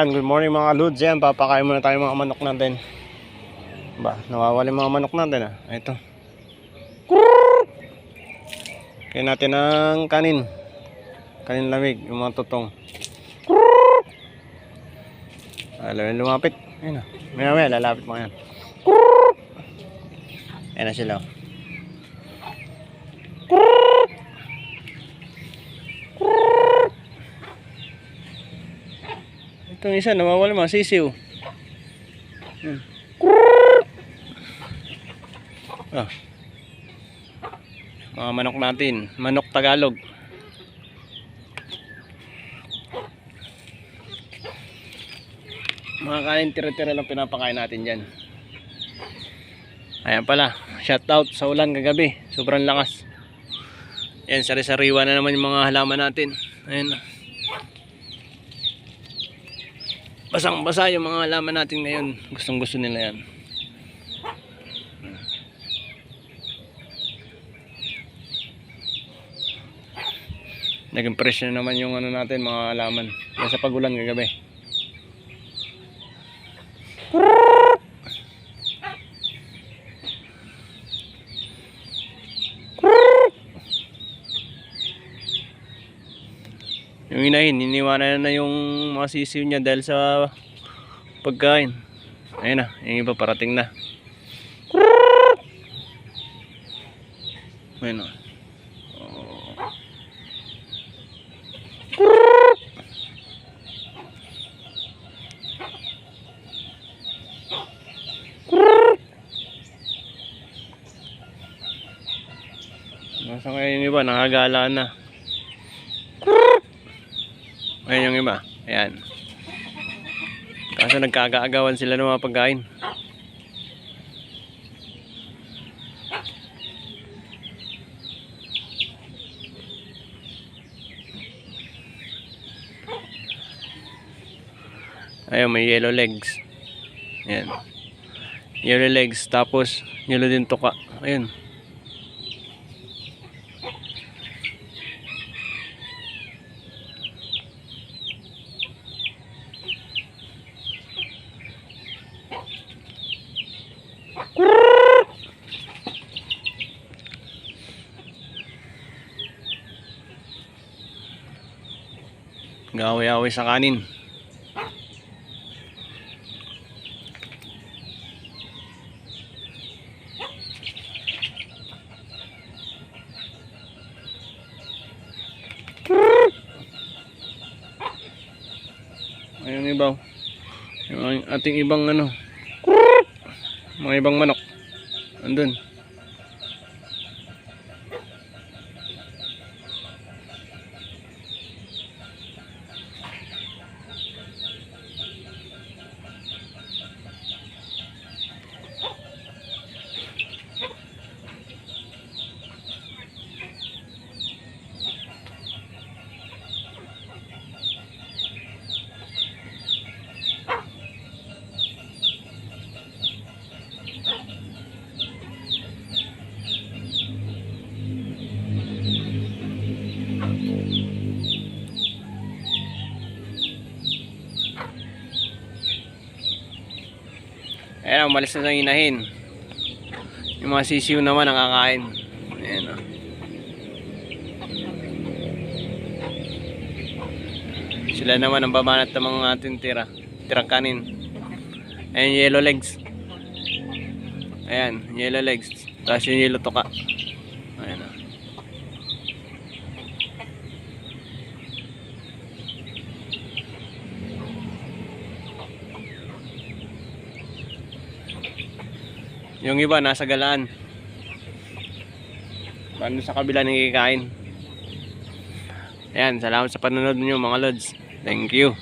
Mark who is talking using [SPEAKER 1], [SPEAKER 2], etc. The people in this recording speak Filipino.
[SPEAKER 1] Good morning mga lods. Yan, papakain muna tayo mga manok natin. Ba, nawawala mga manok natin Ito. Kaya natin ang kanin lamig, yung mga tutong. Alam, lumapit. Ayun maya lalapit mo yan. Ayan na sila. Itong isa nawawala mga sisiw. Mga manok natin, manok Tagalog. Mga kanin tira-tira lang pinapakain natin dyan. Ayan pala, shout out sa ulan kagabi, sobrang lakas. Ayan, sari-sariwa na naman yung mga halaman natin. Ayan, basang-basa yung mga halaman natin ngayon. Gustong-gusto nila yan. Naging fresh na naman yung natin, mga halaman. Yan sa pagulan kagabi. Yung inahin, iniwanan na yung mga sisiw niya dahil sa pagkain. Ayun na, yung iba parating na. Ayun na. Nasa kaya yung iba, nakagala na. Ayan yung iba, ayan. Kaso nagkakaagawan sila ng mga pagkain. Ayan, may yellow legs. Ayan. Yellow legs, tapos yellow din tuka. Ayan. Gaway-away sa kanin. Ayun ibaw. Yung ating ibang mga ibang manok. Andun. Ayan, umalis na ng inahin. Yung mga sisiw naman nakakain. Ayan Sila naman ang babanat ng mga ating tirang kanin. Ayan, yellow legs. Ayan, yellow legs. Tapos yung yellow tuka. Ayan Yung iba nasa galaan. Paano sa kabila nang kikain. Ayan, salamat sa panonood niyo mga lods. Thank you.